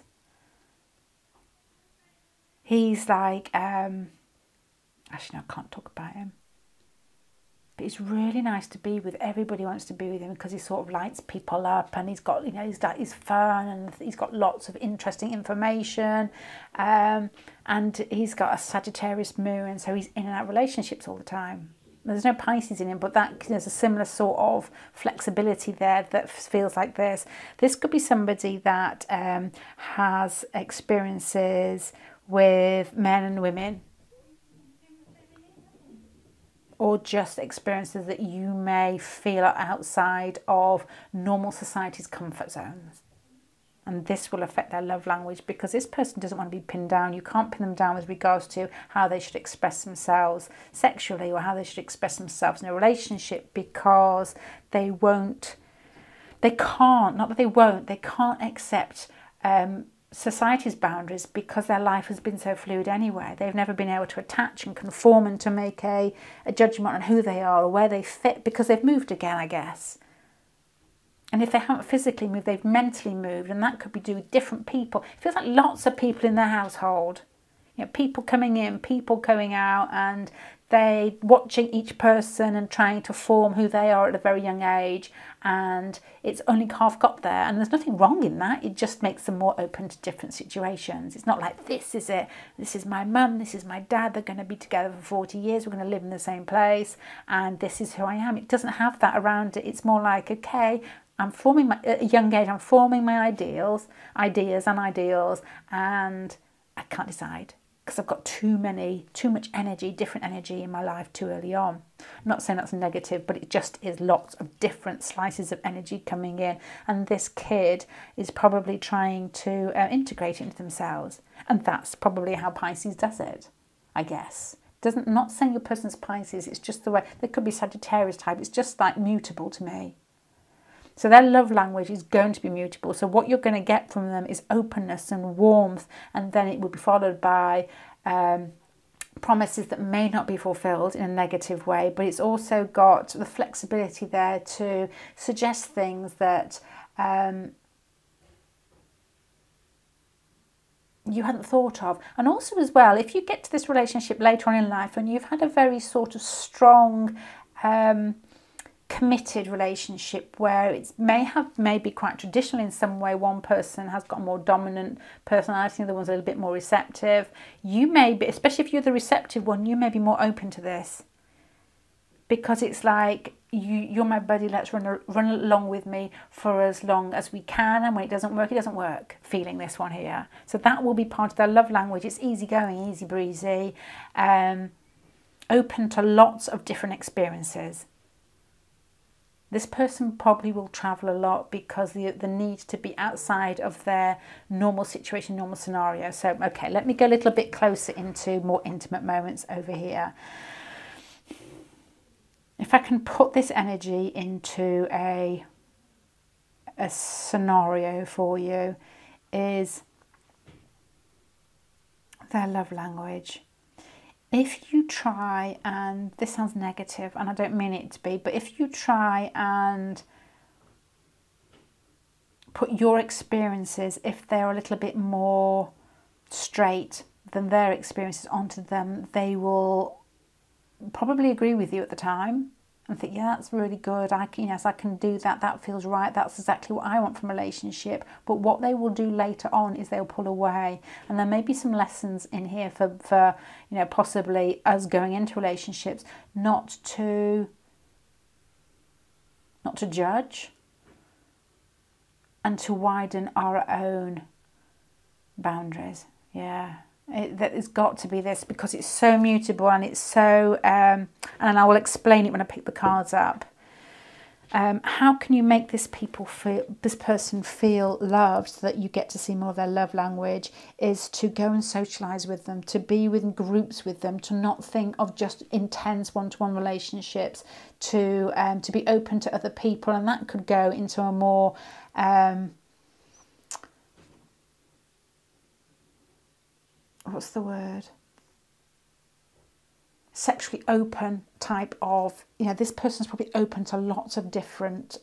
He's like, actually no, I can't talk about him. But it's really nice to be with. Everybody wants to be with him because he sort of lights people up, and he's got, he's fun, and he's got lots of interesting information, and he's got a Sagittarius moon, so he's in and out of relationships all the time. There's no Pisces in him, but there's a similar sort of flexibility there that feels like this. This could be somebody that has experiences with men and women, or just experiences that you may feel are outside of normal society's comfort zones. And this will affect their love language, because this person doesn't want to be pinned down. You can't pin them down with regards to how they should express themselves sexually or how they should express themselves in a relationship, because they can't accept society's boundaries, because their life has been so fluid anyway. They've never been able to attach and conform and to make a judgment on who they are or where they fit, because they've moved again, I guess. And if they haven't physically moved, they've mentally moved, and that could be due with different people. It feels like lots of people in their household. People coming in, people going out, and they watching each person and trying to form who they are at a very young age, and it's only half got there, and there's nothing wrong in that. It just makes them more open to different situations. It's not like, this is it, this is my mum, this is my dad, they're going to be together for 40 years, we're going to live in the same place, and this is who I am. It doesn't have that around it. It's more like, okay, I'm forming at a young age, I'm forming my ideas, and I can't decide, because I've got too much energy, different energy in my life too early on. I'm not saying that's negative, but it just is lots of different slices of energy coming in. And this kid is probably trying to integrate it into themselves. And that's probably how Pisces does it, I guess. Not saying your person's Pisces, it's just the way. They could be Sagittarius type. It's just like mutable to me. So their love language is going to be mutable. So what you're going to get from them is openness and warmth, and then it will be followed by promises that may not be fulfilled in a negative way, but it's also got the flexibility there to suggest things that you hadn't thought of. And also as well, if you get to this relationship later on in life and you've had a very sort of strong committed relationship where it may be quite traditional in some way, one person has got a more dominant personality, the other one's a little bit more receptive, you may be, especially if you're the receptive one, you may be more open to this, because it's like, you're my buddy, let's run along with me for as long as we can, and when it doesn't work, feeling this one here. So that will be part of their love language. It's easygoing, easy breezy, open to lots of different experiences. This person probably will travel a lot because the need to be outside of their normal situation, normal scenario. So, okay, let me go a little bit closer into more intimate moments over here. If I can put this energy into a scenario for you, is their love language. If you try, and this sounds negative and I don't mean it to be, but if you try and put your experiences, if they're a little bit more straight than their experiences onto them, they will probably agree with you at the time and think, yeah, that's really good, yes, I can do that, that feels right, that's exactly what I want from a relationship. But what they will do later on is they'll pull away, and there may be some lessons in here for possibly us going into relationships not to judge, and to widen our own boundaries. Yeah. That has got to be this, because it's so mutable and it's so, and I will explain it when I pick the cards up. How can you make this person feel loved, so that you get to see more of their love language, is to go and socialise with them, to be within groups with them, to not think of just intense one-to-one relationships, to be open to other people, and that could go into a more what's the word? Sexually open type of, this person's probably open to lots of different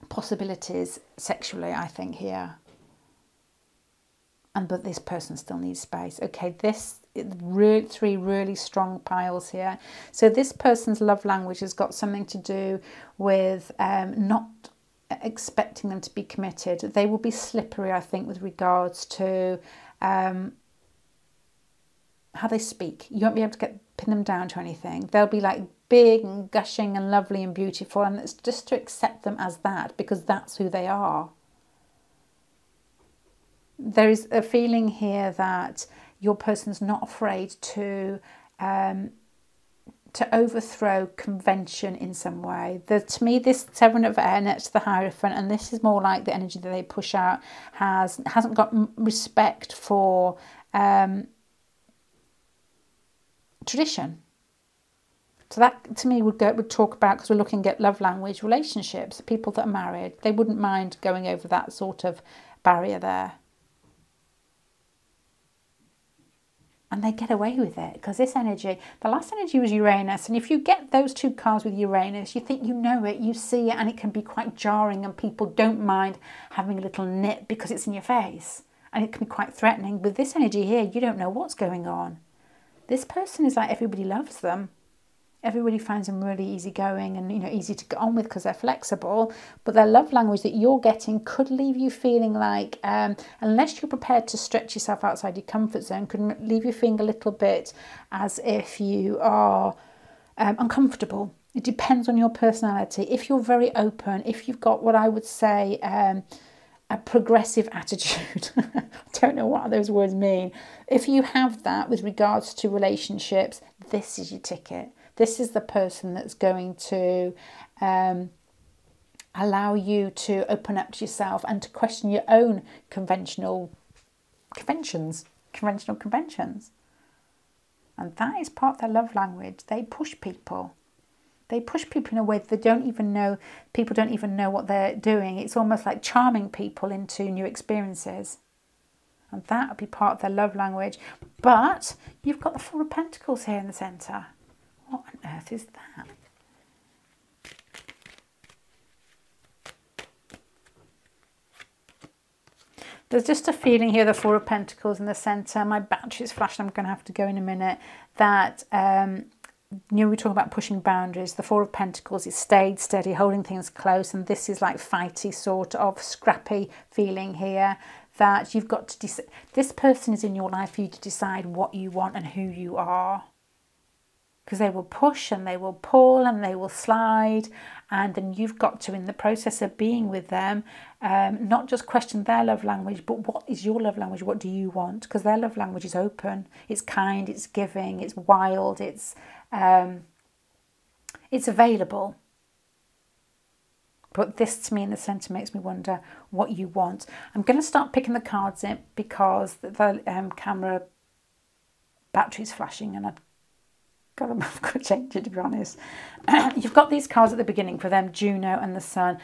possibilities sexually, I think, here. But this person still needs space. Okay, three really strong piles here. So this person's love language has got something to do with not expecting them to be committed. They will be slippery, I think, with regards to how they speak. You won't be able to pin them down to anything. They'll be like big and gushing and lovely and beautiful, and it's just to accept them as that, because that's who they are. There is a feeling here that your person's not afraid to overthrow convention in some way. To me, this Seven of Air next to the Hierophant, and this is more like the energy that they push out, hasn't got respect for tradition. So that to me would talk about, because we're looking at love language relationships, people that are married, they wouldn't mind going over that sort of barrier there. And they get away with it, because this energy, the last energy was Uranus, and if you get those two cards with Uranus, you think you know it, you see it, and it can be quite jarring, and people don't mind having a little nip because it's in your face, and it can be quite threatening. With this energy here, you don't know what's going on. This person is like, everybody loves them. Everybody finds them really easygoing and easy to get on with because they're flexible. But their love language that you're getting could leave you feeling like, unless you're prepared to stretch yourself outside your comfort zone, could leave you feeling a little bit as if you are uncomfortable. It depends on your personality. If you're very open, if you've got what I would say a progressive attitude. I don't know what those words mean. If you have that with regards to relationships, this is your ticket. This is the person that's going to allow you to open up to yourself and to question your own conventional conventions. And that is part of their love language. They push people. They push people in a way that people don't even know what they're doing. It's almost like charming people into new experiences. And that would be part of their love language. But you've got the Four of Pentacles here in the centre. What on earth is that? There's just a feeling here, the Four of Pentacles in the centre. My battery's flashed, I'm going to have to go in a minute. That, we were talking about pushing boundaries. The Four of Pentacles is stayed steady, holding things close. And this is like fighty, sort of scrappy feeling here. That you've got to decide. This person is in your life for you to decide what you want and who you are. Because they will push and they will pull and they will slide, and then you've got to, in the process of being with them, not just question their love language, but what is your love language? What do you want? Because their love language is open, it's kind, it's giving, it's wild, it's available. But this, to me, in the centre, makes me wonder what you want. I'm going to start picking the cards in because the camera battery's flashing, and I've got to change it, to be honest. You've got these cards at the beginning for them, Juno and the Sun.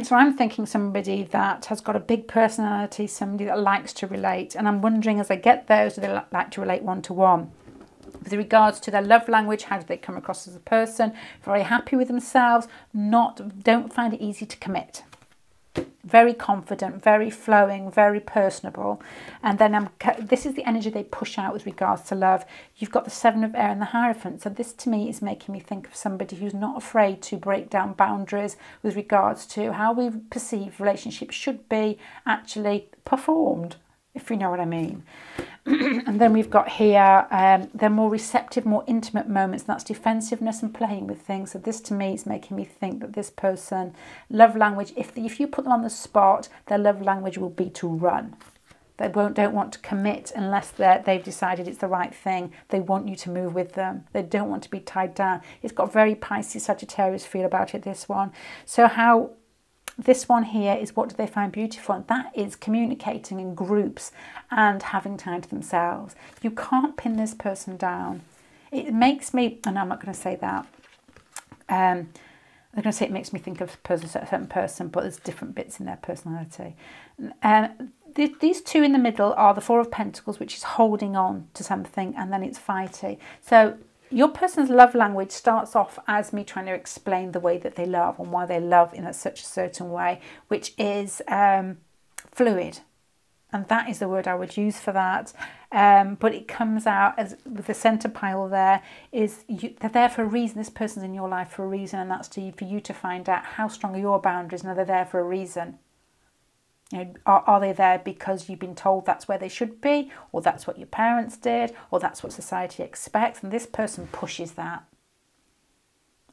So I'm thinking somebody that has got a big personality, somebody that likes to relate. And I'm wondering, as I get those, do they like to relate one-to-one? With regards to their love language, how do they come across as a person? Very happy with themselves, don't find it easy to commit. Very confident, very flowing, very personable. And then this is the energy they push out with regards to love. You've got the Seven of Air and the Hierophant. So this, to me, is making me think of somebody who's not afraid to break down boundaries with regards to how we perceive relationships should be actually performed, if you know what I mean. And then we've got here, they're more receptive, more intimate moments. And that's defensiveness and playing with things. So this, to me, is making me think that this person, love language, if you put them on the spot, their love language will be to run. They don't want to commit unless they've decided it's the right thing. They want you to move with them. They don't want to be tied down. It's got very Pisces, Sagittarius feel about it, this one. So how... This one here is, what do they find beautiful? And that is communicating in groups and having time to themselves. You can't pin this person down. It makes me, and I'm not going to say that. I'm going to say it makes me think of a certain person, but there's different bits in their personality. These two in the middle are the Four of Pentacles, which is holding on to something, and then it's fighting. So your person's love language starts off as me trying to explain the way that they love and why they love in such a certain way, which is fluid. And that is the word I would use for that. But it comes out as with the centre pile there, they're there for a reason. This person's in your life for a reason, and that's for you to find out how strong are your boundaries, and are they there for a reason? You know, are they there because you've been told that's where they should be, or that's what your parents did, or that's what society expects, and this person pushes that.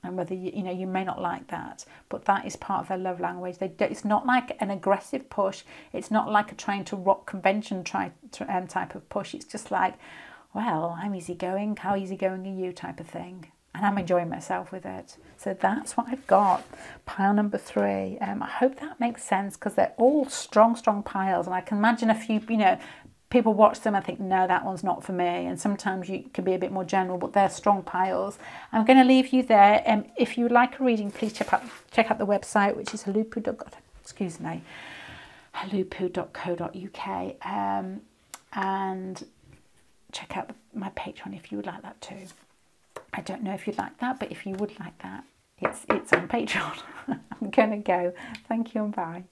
And whether you may not like that, but that is part of their love language. It's not like an aggressive push. It's not like a trying to rock convention type of push. It's just like, well, I'm easygoing. How easygoing are you type of thing. And I'm enjoying myself with it. So that's what I've got. Pile number 3. I hope that makes sense, because they're all strong piles. And I can imagine a few, people watch them and think, no, that one's not for me. And sometimes you can be a bit more general, but they're strong piles. I'm going to leave you there. If you would like a reading, please check out the website, which is HULUPPU.co.uk. And check out my Patreon if you would like that too. I don't know if you'd like that, but if you would like that, it's on Patreon. I'm going to go. Thank you and bye.